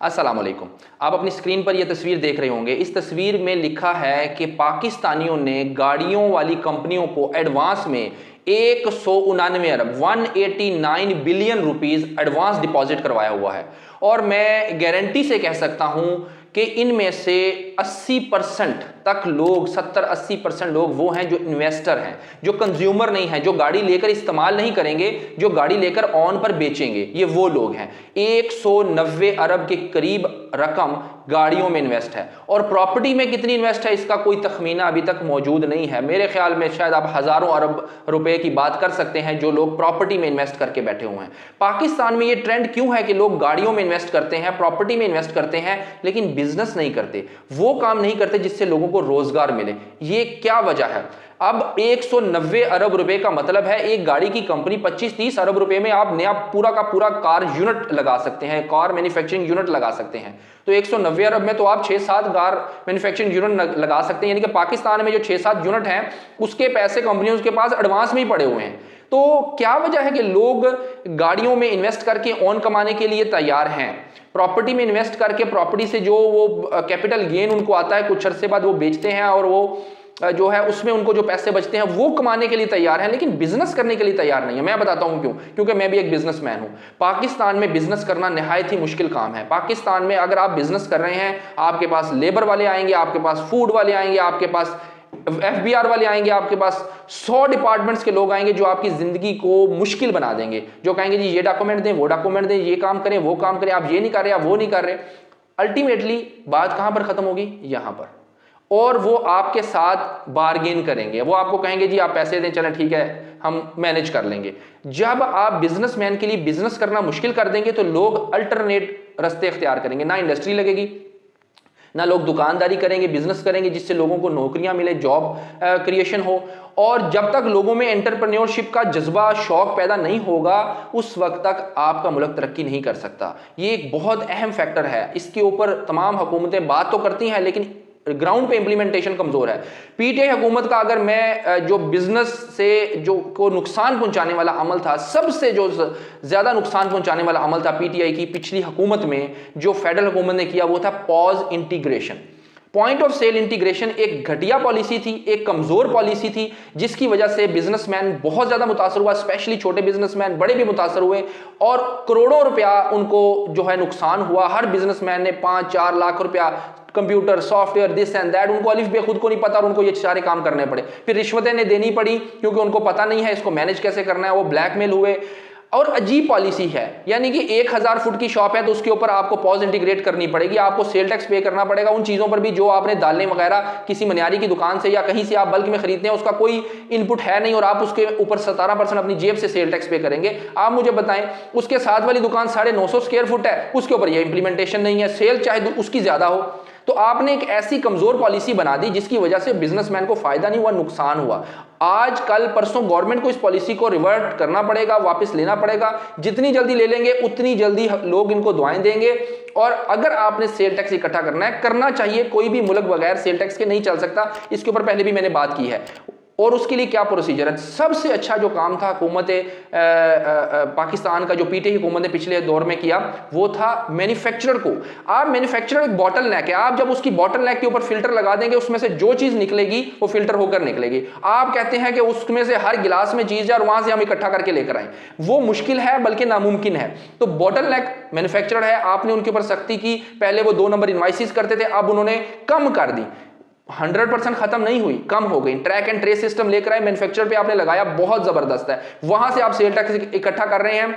अस्सलाम वालेकुम। आप अपनी स्क्रीन पर यह तस्वीर देख रहे होंगे। इस तस्वीर में लिखा है कि पाकिस्तानियों ने गाड़ियों वाली कंपनियों को एडवांस में 199 अरब 189 बिलियन रुपीस एडवांस डिपॉजिट करवाया हुआ है। और मैं गारंटी से कह सकता हूं कि इनमें से 80% तक लोग 70-80% लोग वो हैं जो इन्वेस्टर हैं, जो कंज्यूमर नहीं हैं, जो गाड़ी लेकर इस्तेमाल नहीं करेंगे, जो गाड़ी लेकर ऑन पर बेचेंगे। ये वो लोग हैं। 190 अरब के करीब रकम गाड़ियों में इन्वेस्ट है। और प्रॉपर्टी में कितनी इन्वेस्ट है इसका कोई तखमीना अभी तक मौजूद नहीं है। मेरे ख्याल में शायद आप हजारों अरब रुपए की बात कर सकते हैं जो लोग प्रॉपर्टी में इन्वेस्ट करके बैठे हुए हैं। पाकिस्तान में ये ट्रेंड क्यों है कि लोग गाड़ियों में इन्वेस्ट करते हैं, प्रॉपर्टी में इन्वेस्ट करते हैं, लेकिन बिजनेस नहीं करते, वो काम नहीं करते जिससे लोगों को रोजगार मिले। ये क्या वजह है? अब 190 अरब रुपए का मतलब है एक गाड़ी की कंपनी 25-30 अरब रुपए में आप नया पूरा का पूरा कार यूनिट लगा सकते हैं, कार मैन्युफैक्चरिंग यूनिट लगा सकते हैं। तो 190 अरब में तो आप 6-7 कार मैन्युफैक्चरिंग यूनिट लगा सकते हैं। यानी कि पाकिस्तान में जो 6-7 यूनिट हैं उसके पैसे कंपनियों के पास एडवांस में ही पड़े हुए हैं। तो क्या वजह है कि लोग गाड़ियों में इन्वेस्ट करके ऑन कमाने के लिए तैयार हैं, प्रॉपर्टी में इन्वेस्ट करके प्रॉपर्टी से जो वो कैपिटल गेन उनको आता है कुछ अरसे बाद वो बेचते हैं और वो जो है उसमें उनको जो पैसे बचते हैं वो कमाने के लिए तैयार है, लेकिन बिजनेस करने के लिए तैयार नहीं है। मैं बताता हूं क्यों। क्योंकि मैं भी एक बिजनेसमैन हूं। पाकिस्तान में बिजनेस करना निहायत ही मुश्किल काम है। पाकिस्तान में अगर आप बिजनेस कर रहे हैं, आपके पास लेबर वाले आएंगे, आपके पास फूड वाले आएंगे, आपके पास FBI वाले आएंगे, आपके पास 100 डिपार्टमेंट्स के लोग आएंगे जो आपकी जिंदगी को मुश्किल बना देंगे, जो कहेंगे जी ये डॉक्यूमेंट दें, वो डॉक्यूमेंट दें, ये काम करें, वो काम करें, आप ये नहीं कर रहे, आप वो नहीं कर रहे। अल्टीमेटली बात कहां पर खत्म होगी? यहां पर। और वो आपके साथ बार्गेन करेंगे, वो आपको कहेंगे जी आप पैसे दें, चलें ठीक है हम मैनेज कर लेंगे। जब आप बिजनेसमैन के लिए बिजनेस करना मुश्किल कर देंगे तो लोग अल्टरनेट रास्ते इख्तियार करेंगे। ना इंडस्ट्री लगेगी, ना लोग दुकानदारी करेंगे, बिजनेस करेंगे जिससे लोगों को नौकरियां मिले, जॉब क्रिएशन हो। और जब तक लोगों में एंटरप्रेन्योरशिप का जज्बा, शौक पैदा नहीं होगा, उस वक्त तक आपका मुल्क तरक्की नहीं कर सकता। ये एक बहुत अहम फैक्टर है। इसके ऊपर तमाम हुकूमतें बात तो करती हैं लेकिन ग्राउंड पे इंप्लीमेंटेशन कमजोर है। PTI हुकूमत का अगर मैं जो बिजनेस से जो को नुकसान पहुंचाने वाला अमल था, सबसे जो ज्यादा नुकसान पहुंचाने वाला अमल था PTI की पिछली हुकूमत में, जो फेडरल हुकूमत ने किया, वो था POS integration. Point of sale integration एक घटिया पॉलिसी थी, एक कमजोर पॉलिसी थी, जिसकी वजह से बिजनेसमैन बहुत ज्यादा मुतासर हुआ, स्पेशली छोटे बिजनेसमैन, बड़े भी मुतासर हुए और करोड़ों रुपया उनको जो है नुकसान हुआ। हर बिजनेसमैन ने 5-4 लाख रुपया computer, software, this and that, उनको अलिफ बे खुद को नहीं पता और उनको ये सारे काम करने पड़े। फिर रिश्वतें ने देनी पड़ी क्योंकि उनको पता नहीं है इसको मैनेज कैसे करना है, वो ब्लैकमेल हुए। और अजीब पॉलिसी है, यानी कि 1000 फुट की शॉप है तो उसके ऊपर आपको पॉज इंटीग्रेट करनी पड़ेगी, आपको सेल टैक्स पे करना पड़ेगा उन चीजों पर भी जो आपने दालें वगैरह किसी मनियारी की दुकान से या कहीं से आप बल्क में खरीदते हैं, उसका कोई इनपुट है नहीं और आप उसके ऊपर 17% अपनी जेब से सेल टैक्स पे करेंगे। आप मुझे बताएं, उसके साथ वाली दुकान 950 स्क्वायर फुट है, उसके ऊपर यह इंप्लीमेंटेशन नहीं है, सेल चाहे उसकी ज्यादा हो। तो आपने एक ऐसी कमजोर पॉलिसी बना दी जिसकी वजह से बिजनेसमैन को फायदा नहीं हुआ, नुकसान हुआ। आज कल परसों गवर्नमेंट को इस पॉलिसी को रिवर्ट करना पड़ेगा, वापस लेना पड़ेगा। जितनी जल्दी ले लेंगे उतनी जल्दी लोग इनको दुआएं देंगे। और अगर आपने सेल टैक्स इकट्ठा करना है, करना चाहिए, कोई भी मुल्क बगैर सेल टैक्स के नहीं चल सकता। इसके ऊपर पहले भी मैंने बात की है। और उसके लिए क्या प्रोसीजर है? सबसे अच्छा जो काम था हुकूमत पाकिस्तान का, जो PTI हुकूमत ने पिछले दौर में किया, वो था मैन्युफैक्चरर को। आप मैन्युफैक्चरर एक बॉटल नेक है, आप जब उसकी बॉटल नेक के ऊपर फिल्टर लगा देंगे, उसमें से जो चीज निकलेगी वो फिल्टर होकर निकलेगी। आप कहते हैं कि उसमें से हर गिलास में चीज है और वहां से हम इकट्ठा करके लेकर आए, वो मुश्किल है बल्कि नामुमकिन है। तो बॉटल नेक मैन्युफैक्चरर है, आपने उनके ऊपर सख्ती की। पहले वो 2 नंबर इनवाइसिस करते थे, अब उन्होंने कम कर दी। 100% खत्म नहीं हुई, कम हो गई। ट्रैक एंड ट्रेस सिस्टम लेकर आए, मैन्युफैक्चरर पे आपने लगाया, बहुत जबरदस्त है। वहां से आप सेल टैक्स इकट्ठा कर रहे हैं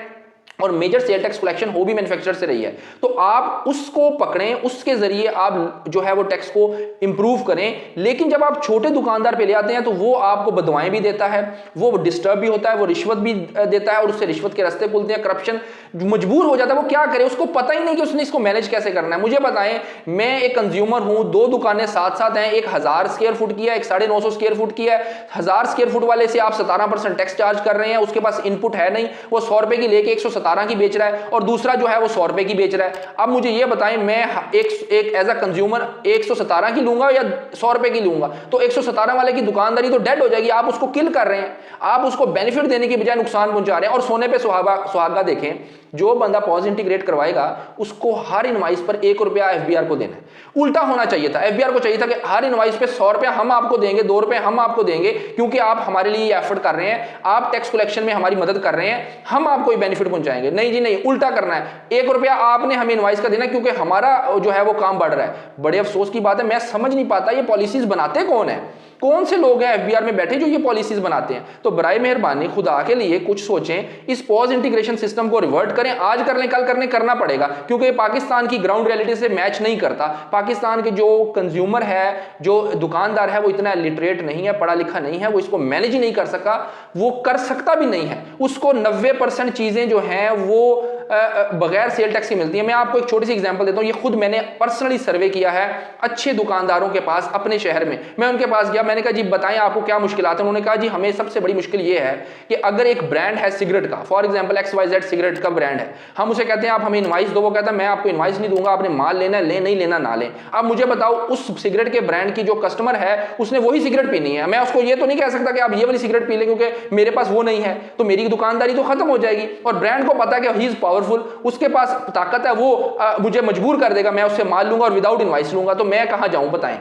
और मेजर सेल टैक्स कलेक्शन हो भी मैन्युफैक्चरर से रही है। तो आप उसको पकड़ें, उसके जरिए आप जो है वो टैक्स को इंप्रूव करें। लेकिन जब आप छोटे दुकानदार पे ले आते हैं तो वो आपको बदवाएं भी देता है, वो डिस्टर्ब भी होता है, वो रिश्वत भी देता है और उससे रिश्वत के रास्ते खुलते हैं, करप्शन, मजबूर हो जाता है। वो क्या करे, उसको पता ही नहीं कि उसने इसको मैनेज कैसे करना है। मुझे बताएं, मैं एक कंज्यूमर हूं, 2 दुकानें साथ साथ हैं, एक 1000 स्क्वायर फुट की है, एक 950 स्क्वायर फुट की है। 1000 स्क्वायर फुट वाले से आप 17% टैक्स चार्ज कर रहे हैं, उसके पास इनपुट है नहीं, वो 100 रुपए की लेके 170 117 की बेच रहा है और दूसरा जो है वो 100 रुपए की बेच रहा है। अब मुझे ये बताएं, मैं एक एज अ कंज्यूमर 117 की लूंगा या 100 रुपए की लूंगा? तो 117 वाले की दुकानदारी तो डेड हो जाएगी। आप उसको किल कर रहे हैं, आप उसको बेनिफिट देने की बजाय नुकसान पहुंचा रहे हैं। और सोने पे सुहागा देखें, जो बंदा पॉज इंटीग्रेट करवाएगा उसको हर इनवाइस पर 1 रुपया एफबीआर को देना है। उल्टा होना चाहिए था, एफबीआर को चाहिए था कि हर इनवाइस पे 100 रुपया हम आपको देंगे, 2 रुपए हम आपको देंगे, क्योंकि आप हमारे लिए एफर्ट कर रहे हैं, आप टैक्स कलेक्शन में हमारी मदद कर रहे हैं, हम आपको ही बेनिफिट पहुंचाएंगे। नहीं जी नहीं, उल्टा करना है, 1 रुपया आपने हमें इनवाइस का देना, क्योंकि हमारा जो है वो काम बढ़ रहा है। बड़े अफसोस की बात है, मैं समझ नहीं पाता ये पॉलिसीज बनाते कौन है, कौन से लोग हैं एफबीआर में बैठे जो ये पॉलिसीज बनाते हैं। तो बराए मेहरबानी खुदा के लिए कुछ सोचें, इस पॉज इंटीग्रेशन सिस्टम को रिवर्ट करें। आज कर लें, कल करने करना पड़ेगा, क्योंकि पाकिस्तान की ग्राउंड रियलिटी से मैच नहीं करता। पाकिस्तान के जो कंज्यूमर है, जो दुकानदार है, वो इतना लिटरेट नहीं है, पढ़ा लिखा नहीं है, वो इसको मैनेज ही नहीं कर सका, वो कर सकता भी नहीं है। उसको 90% चीजें जो हैं वो बगैर सेल टैक्स की मिलती है। मैं आपको एक छोटी सी एग्जांपल देता हूं, ये खुद मैंने पर्सनली सर्वे किया है अच्छे दुकानदारों के पास अपने शहर में। मैं उनके पास गया, मैंने कहा जी बताएं आपको क्या मुश्किलात है। उन्होंने कहा जी हमें सबसे बड़ी मुश्किल ये है कि अगर एक ब्रांड है सिगरेट का, फॉर एग्जांपल XYZ सिगरेट का ब्रांड है, हम उसे कहते हैं आप हमें इनवाइस दो, वो कहता है मैं आपको इनवाइस नहीं दूंगा, आपने माल लेना है, ले नहीं लेना ना लें। अब मुझे बताओ, उस सिगरेट के ब्रांड की जो कस्टमर है उसने वही सिगरेट पीनी है, मैं उसको ये तो नहीं कह सकता कि आप ये वाली सिगरेट पी लें क्योंकि मेरे पास वो नहीं है, तो मेरी दुकानदारी तो खत्म हो जाएगी। और ब्रांड को पता है कि ही इज पावरफुल, उसके पास ताकत है, वो मुझे मजबूर कर देगा, मैं उससे माल लूंगा और विदाउट इनवाइस लूंगा, तो मैं कहां जाऊं बताएं।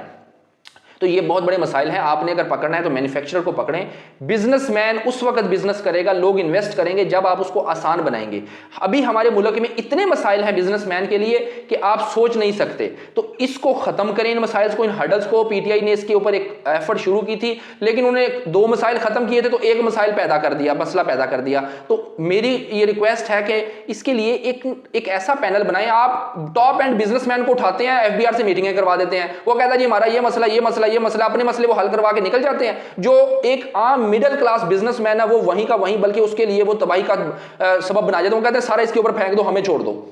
तो ये बहुत बड़े मसाइल हैं। आपने अगर पकड़ना है तो मैन्युफैक्चरर को पकड़ें। बिजनेसमैन उस वक्त बिजनेस करेगा, लोग इन्वेस्ट करेंगे जब आप उसको आसान बनाएंगे। अभी हमारे मुल्क में इतने मसाइल हैं बिजनेसमैन के लिए कि आप सोच नहीं सकते। तो इसको खत्म करें, इन मसाइल को, इन हर्डल्स को। पीटीआई ने इसके ऊपर एक एफर्ट शुरू की थी, लेकिन उन्होंने 2 मसाइल खत्म किए थे तो एक मसाइल पैदा कर दिया, मसला पैदा कर दिया। तो मेरी ये रिक्वेस्ट है कि इसके लिए एक ऐसा पैनल बनाएं। आप टॉप एंड बिजनेसमैन को उठाते हैं, एफबीआर से मीटिंगें करवा देते हैं, वो कहता है जी हमारा ये मसला, ये मसला, अपने मसले वो हल करवा के निकल जाते हैं। जो एक आम मिडिल क्लास बिजनेसमैन है वो वहीं का वहीं, बल्कि उसके लिए वो तबाही का सबब बना जाते हैं। वो कहते हैं सारा इसके ऊपर फेंक दो, हमें छोड़ दो।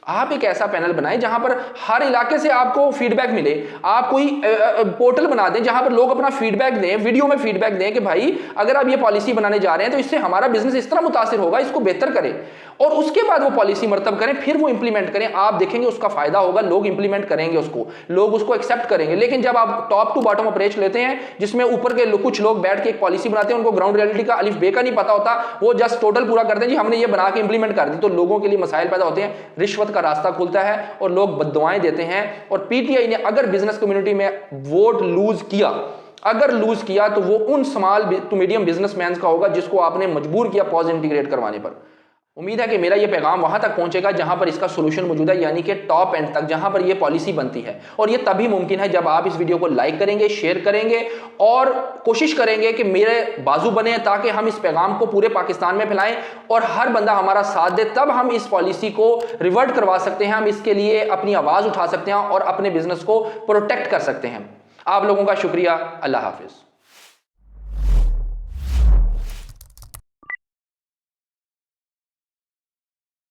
आप एक ऐसा पैनल बनाएं जहां पर हर इलाके से आपको फीडबैक मिले। आप कोई पोर्टल बना दें जहां पर लोग अपना फीडबैक दें, वीडियो में फीडबैक दें कि भाई अगर आप ये पॉलिसी बनाने जा रहे हैं तो इससे हमारा बिजनेस इस तरह मुतासिर होगा, इसको बेहतर करें। और उसके बाद वो पॉलिसी मर्तब करें, फिर वो इंप्लीमेंट करें। आप देखेंगे उसका फायदा होगा, लोग इंप्लीमेंट करेंगे उसको, लोग उसको एक्सेप्ट करेंगे। लेकिन जब आप टॉप टू बॉटम अप्रोच लेते हैं जिसमें ऊपर के कुछ लोग बैठ के एक पॉलिसी बनाते हैं, उनको ग्राउंड रियलिटी का अलिफ बे का नहीं पता होता, वो जस्ट टोटल पूरा करते हैं जी हमने ये बना के इंप्लीमेंट कर दी, तो लोगों के लिए मसाइल पैदा होते हैं, रिश्वत का रास्ता खुलता है और लोग बद्दुआएं देते हैं। और पीटीआई ने अगर बिजनेस कम्युनिटी में वोट लूज किया, अगर लूज किया तो वो उन स्मॉल टू मीडियम बिजनेसमैन का होगा जिसको आपने मजबूर किया पॉज इंटीग्रेट करवाने पर। उम्मीद है कि मेरा ये पैगाम वहां तक पहुंचेगा जहां पर इसका सोल्यूशन मौजूद है, यानी कि टॉप एंड तक जहां पर ये पॉलिसी बनती है। और ये तभी मुमकिन है जब आप इस वीडियो को लाइक करेंगे, शेयर करेंगे और कोशिश करेंगे कि मेरे बाजू बने, ताकि हम इस पैगाम को पूरे पाकिस्तान में फैलाएं और हर बंदा हमारा साथ दे। तब हम इस पॉलिसी को रिवर्ट करवा सकते हैं, हम इसके लिए अपनी आवाज उठा सकते हैं और अपने बिजनेस को प्रोटेक्ट कर सकते हैं। आप लोगों का शुक्रिया। अल्लाह हाफिज।